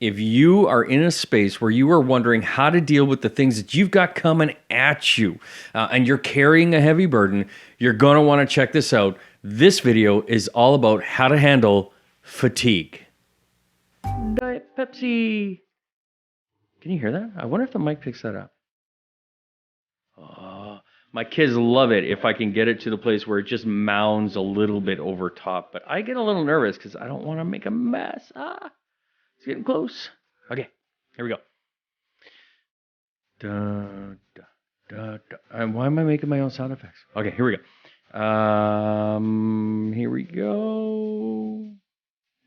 if you are in a space where you are wondering how to deal with the things that you've got coming at you and you're carrying a heavy burden, you're going to want to check this out. This video is all about how to handle fatigue. Diet Pepsi. Can you hear that? I wonder if the mic picks that up. Oh, my kids love it if I can get it to the place where it just mounds a little bit over top. But I get a little nervous because I don't want to make a mess. It's getting close. Okay, here we go. Da, da, da, da. And why am I making my own sound effects? Okay, here we go. Here we go.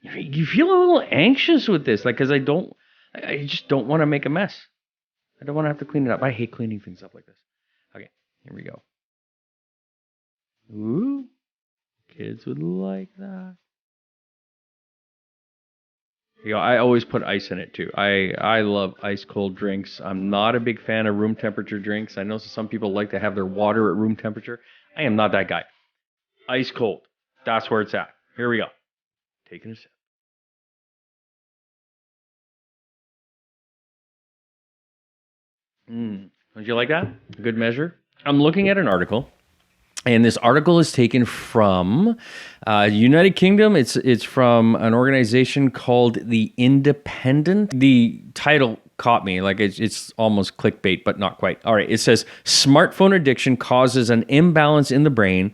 You feel a little anxious with this, like, because I just don't want to make a mess. I don't want to have to clean it up. I hate cleaning things up like this. Okay, here we go. Ooh, kids would like that. You know, I always put ice in it too. I love ice cold drinks. I'm not a big fan of room temperature drinks. I know some people like to have their water at room temperature. I am not that guy. Ice cold. That's where it's at. Here we go. Taking a sip. Would you like that? A good measure? I'm looking at an article. And this article is taken from United Kingdom. It's from an organization called The Independent. The title caught me. Like it's almost clickbait, but not quite. All right. It says, smartphone addiction causes an imbalance in the brain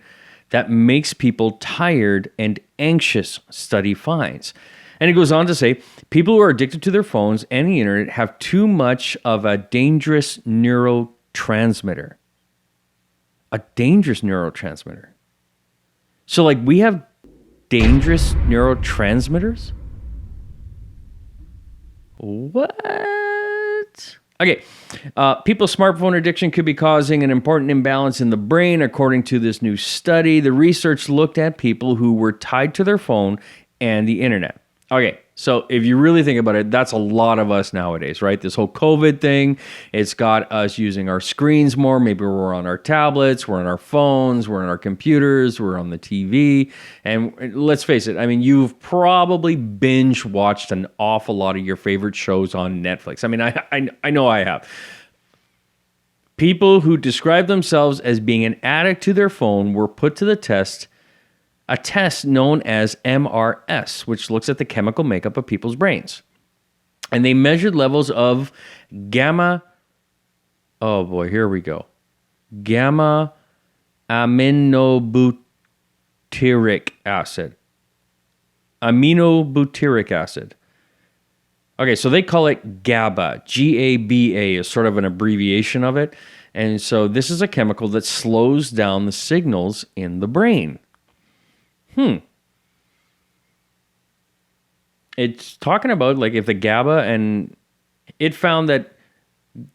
that makes people tired and anxious, study finds. And it goes on to say, people who are addicted to their phones and the internet have too much of a dangerous neurotransmitter. A dangerous neurotransmitter. So, like, we have dangerous neurotransmitters? What? Okay. People's smartphone addiction could be causing an important imbalance in the brain, according to this new study. The research looked at people who were tied to their phone and the internet. Okay, so if you really think about it, that's a lot of us nowadays, right? This whole COVID thing, it's got us using our screens more. Maybe we're on our tablets, we're on our phones, we're on our computers, we're on the TV. And let's face it, I mean, you've probably binge watched an awful lot of your favorite shows on Netflix. I mean, I know I have. People who describe themselves as being an addict to their phone were put to the test, a test known as MRS, which looks at the chemical makeup of people's brains. And they measured levels of gamma, oh boy, here we go. Gamma aminobutyric acid. Aminobutyric acid. Okay, so they call it GABA. G-A-B-A is sort of an abbreviation of it. And so this is a chemical that slows down the signals in the brain. It's talking about like if the GABA, and it found that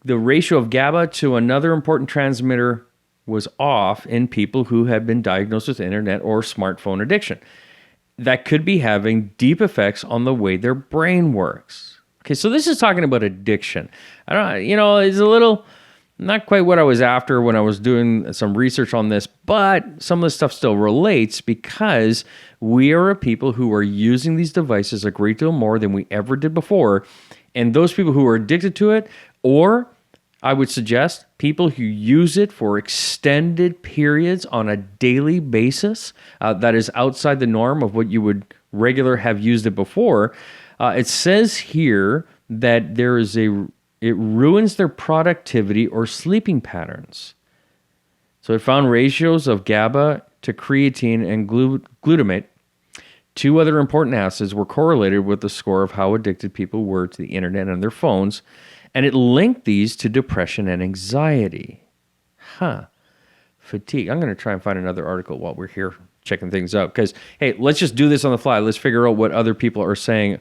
the ratio of GABA to another important transmitter was off in people who had been diagnosed with internet or smartphone addiction. That could be having deep effects on the way their brain works. Okay, so this is talking about addiction. I don't, it's a little not quite what I was after when I was doing some research on this, but some of this stuff still relates because we are a people who are using these devices a great deal more than we ever did before. And those people who are addicted to it, or I would suggest people who use it for extended periods on a daily basis, that is outside the norm of what you would regular have used it before. It says here that it ruins their productivity or sleeping patterns. So it found ratios of GABA to creatine and glutamate, two other important acids, were correlated with the score of how addicted people were to the internet and their phones, and it linked these to depression and anxiety. Fatigue. I'm going to try and find another article while we're here checking things out, because, hey, let's just do this on the fly. Let's figure out what other people are saying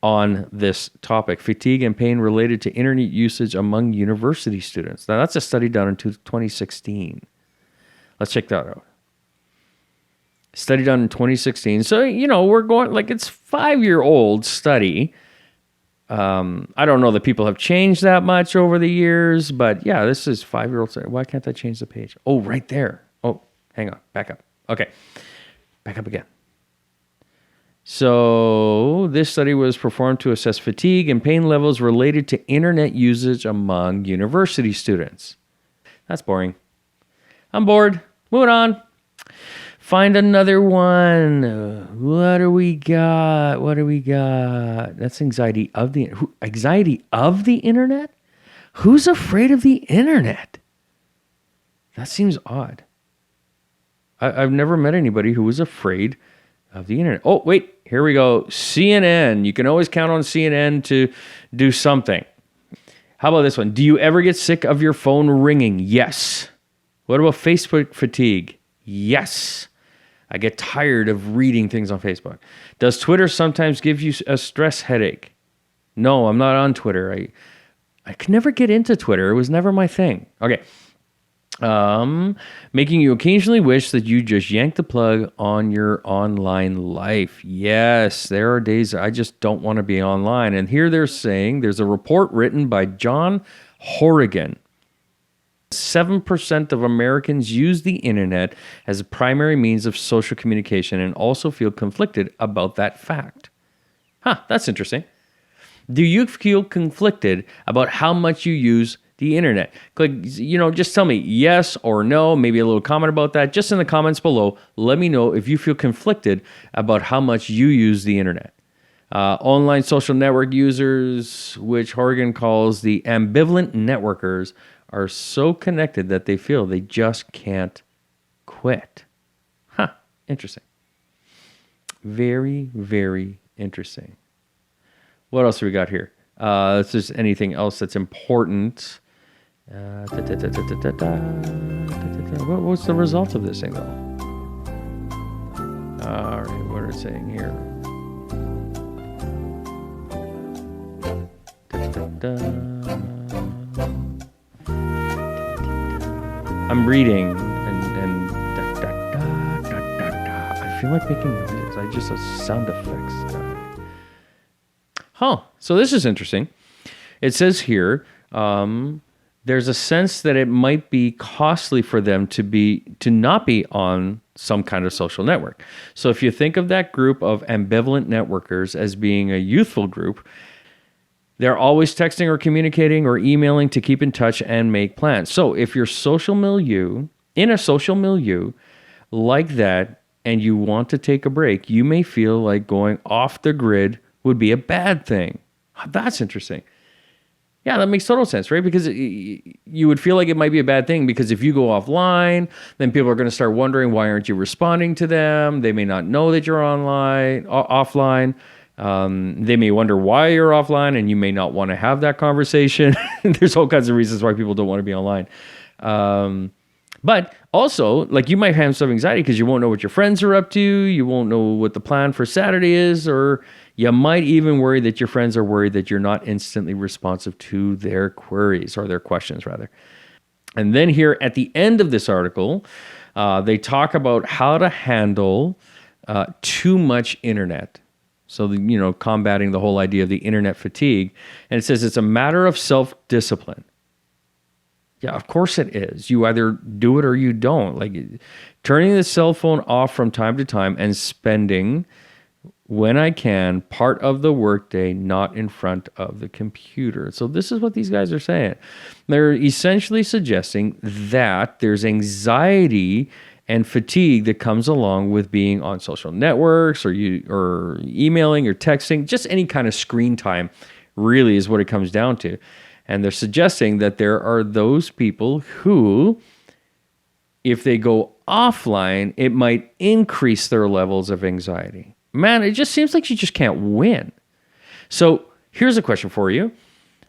on this topic. Fatigue and pain related to internet usage among university students. Now, that's a study done in 2016. Let's check that out. Study done in 2016. So, we're going, like, it's 5-year-old study. I don't know that people have changed that much over the years, but yeah, this is 5-year-old study. Why can't I change the page? Oh, right there. Oh, hang on. Back up. Okay. Back up again. So, this study was performed to assess fatigue and pain levels related to internet usage among university students. That's boring. I'm bored. Moving on. Find another one. What do we got? That's anxiety of the internet? Who's afraid of the internet? That seems odd. I've never met anybody who was afraid of the internet. Oh, wait, here we go. CNN. You can always count on CNN to do something. How about this one? Do you ever get sick of your phone ringing? Yes. What about Facebook fatigue? Yes. I get tired of reading things on Facebook. Does Twitter sometimes give you a stress headache? No, I'm not on Twitter. I could never get into Twitter. It was never my thing. Okay. Making you occasionally wish that you just yanked the plug on your online life. Yes, there are days I just don't want to be online. And here they're saying there's a report written by John Horrigan. 7% of Americans use the internet as a primary means of social communication and also feel conflicted about that fact. That's interesting. Do you feel conflicted about how much you use the internet? Just tell me yes or no, maybe a little comment about that. Just in the comments below, let me know if you feel conflicted about how much you use the internet. Online social network users, which Horgan calls the ambivalent networkers, are so connected that they feel they just can't quit. Interesting. Very, very interesting. What else do we got here? If there's anything else that's important. What's the result of this thing, though? All right, what are they saying here? I'm reading, and I feel like making noises. I just sound effects stuff. So this is interesting. It says here, there's a sense that it might be costly for them to not be on some kind of social network. So if you think of that group of ambivalent networkers as being a youthful group, they're always texting or communicating or emailing to keep in touch and make plans. So if you're in a social milieu like that, and you want to take a break, you may feel like going off the grid would be a bad thing. That's interesting. Yeah, that makes total sense, right? Because you would feel like it might be a bad thing because if you go offline, then people are going to start wondering, why aren't you responding to them? They may not know that you're offline. They may wonder why you're offline, and you may not want to have that conversation. There's all kinds of reasons why people don't want to be online. But also, like, you might have some anxiety because you won't know what your friends are up to. You won't know what the plan for Saturday is, or you might even worry that your friends are worried that you're not instantly responsive to their queries, or their questions, rather. And then here at the end of this article, they talk about how to handle too much internet. So, combating the whole idea of the internet fatigue. And it says it's a matter of self-discipline. Yeah, of course it is. You either do it or you don't. Like, turning the cell phone off from time to time and spending, when I can, part of the workday not in front of the computer. So this is what these guys are saying. They're essentially suggesting that there's anxiety and fatigue that comes along with being on social networks or emailing or texting. Just any kind of screen time really is what it comes down to. And they're suggesting that there are those people who, if they go offline, it might increase their levels of anxiety. Man, it just seems like you just can't win. So here's a question for you.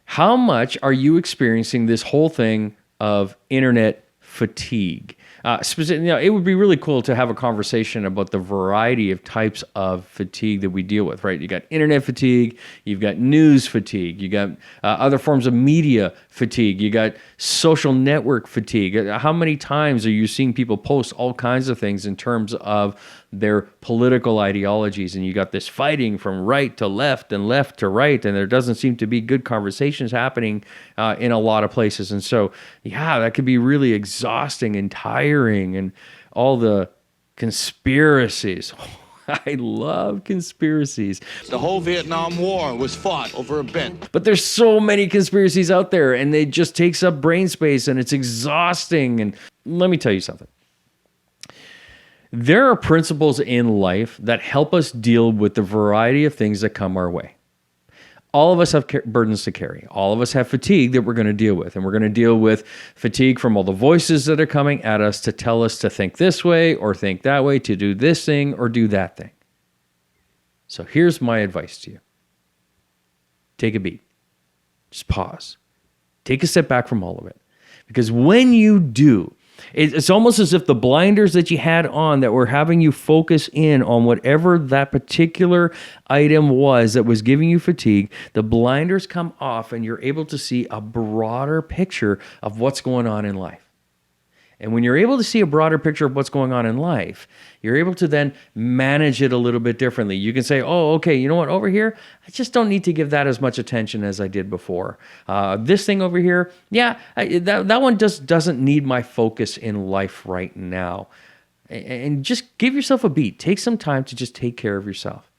How much are you experiencing this whole thing of internet fatigue? It would be really cool to have a conversation about the variety of types of fatigue that we deal with, right? You got internet fatigue, you've got news fatigue, you got other forms of media fatigue, you got social network fatigue. How many times are you seeing people post all kinds of things in terms of their political ideologies, and you got this fighting from right to left and left to right, and there doesn't seem to be good conversations happening in a lot of places. And so, yeah, that could be really exhausting and tiring, and all the conspiracies. I love conspiracies. The whole Vietnam War was fought over a bet. But there's so many conspiracies out there, and it just takes up brain space, and it's exhausting. And let me tell you something. There are principles in life that help us deal with the variety of things that come our way. All of us have burdens to carry. All of us have fatigue that we're going to deal with. And we're going to deal with fatigue from all the voices that are coming at us to tell us to think this way or think that way, to do this thing or do that thing. So here's my advice to you. Take a beat. Just pause. Take a step back from all of it. Because when you do, it's almost as if the blinders that you had on that were having you focus in on whatever that particular item was that was giving you fatigue, the blinders come off and you're able to see a broader picture of what's going on in life. And when you're able to see a broader picture of what's going on in life, you're able to then manage it a little bit differently. You can say, oh, okay, you know what, over here, I just don't need to give that as much attention as I did before. This thing over here, yeah, that one just doesn't need my focus in life right now. And just give yourself a beat. Take some time to just take care of yourself.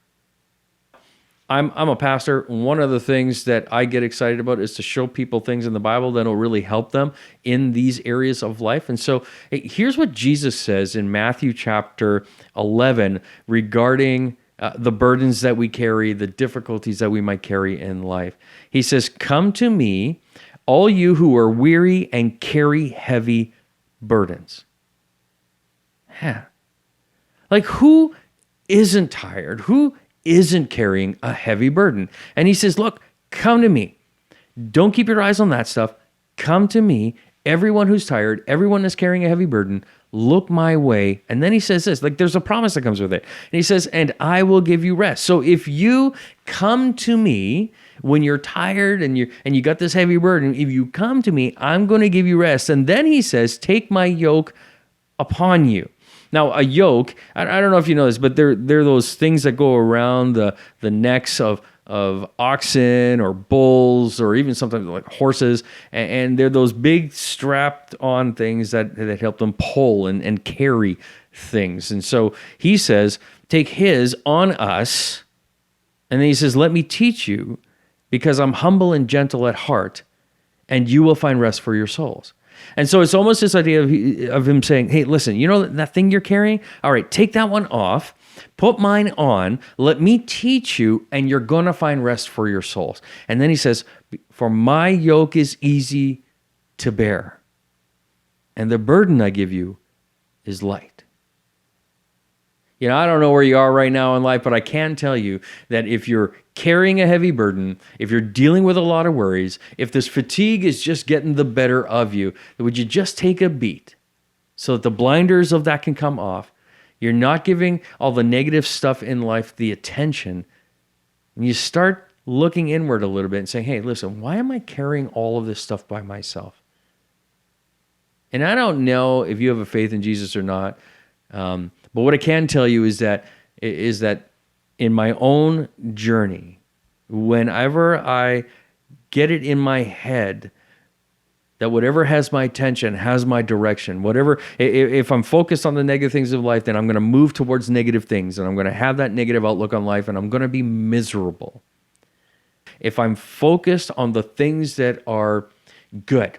I'm a pastor. One of the things that I get excited about is to show people things in the Bible that will really help them in these areas of life. And so here's what Jesus says in Matthew chapter 11 regarding the burdens that we carry, the difficulties that we might carry in life. He says, "Come to me, all you who are weary and carry heavy burdens." Yeah. Like, who isn't tired? Who isn't carrying a heavy burden? And he says, look, come to me. Don't keep your eyes on that stuff. Come to me. Everyone who's tired, everyone is carrying a heavy burden, look my way. And then he says this, like there's a promise that comes with it. And he says, and I will give you rest. So if you come to me when you're tired and you got this heavy burden, if you come to me, I'm going to give you rest. And then he says, take my yoke upon you. Now, a yoke, I don't know if you know this, but they're those things that go around the necks of oxen or bulls or even sometimes like horses. And they're those big strapped on things that help them pull and carry things. And so he says, take his on us. And then he says, let me teach you because I'm humble and gentle at heart, and you will find rest for your souls. And so it's almost this idea of him saying, hey, listen, you know that thing you're carrying? All right, take that one off, put mine on, let me teach you, and you're going to find rest for your souls. And then he says, for my yoke is easy to bear, and the burden I give you is light. You know, I don't know where you are right now in life, but I can tell you that if you're carrying a heavy burden, if you're dealing with a lot of worries, if this fatigue is just getting the better of you, would you just take a beat so that the blinders of that can come off? You're not giving all the negative stuff in life the attention. And you start looking inward a little bit and saying, hey, listen, why am I carrying all of this stuff by myself? And I don't know if you have a faith in Jesus or not, but what I can tell you is that in my own journey, whenever I get it in my head that whatever has my attention has my direction, whatever, if I'm focused on the negative things of life, then I'm going to move towards negative things and I'm going to have that negative outlook on life and I'm going to be miserable. If I'm focused on the things that are good,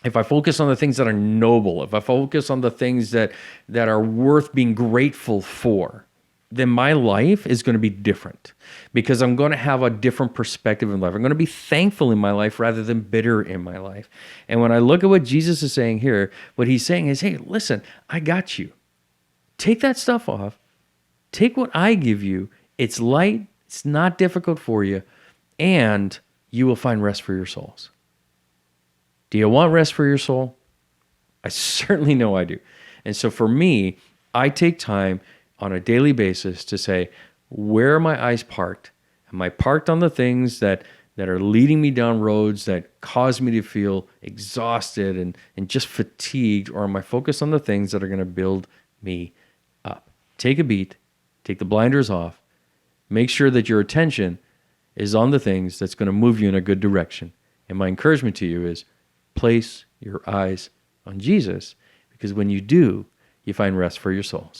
if I focus on the things that are noble, if I focus on the things that are worth being grateful for, then my life is going to be different because I'm going to have a different perspective in life. I'm going to be thankful in my life rather than bitter in my life. And when I look at what Jesus is saying here, what he's saying is, hey, listen, I got you. Take that stuff off. Take what I give you. It's light. It's not difficult for you. And you will find rest for your souls. Do you want rest for your soul? I certainly know I do. And so for me, I take time on a daily basis to say, where are my eyes parked? Am I parked on the things that are leading me down roads that cause me to feel exhausted and just fatigued? Or am I focused on the things that are going to build me up? Take a beat, take the blinders off, make sure that your attention is on the things that's going to move you in a good direction. And my encouragement to you is, place your eyes on Jesus, because when you do, you find rest for your souls.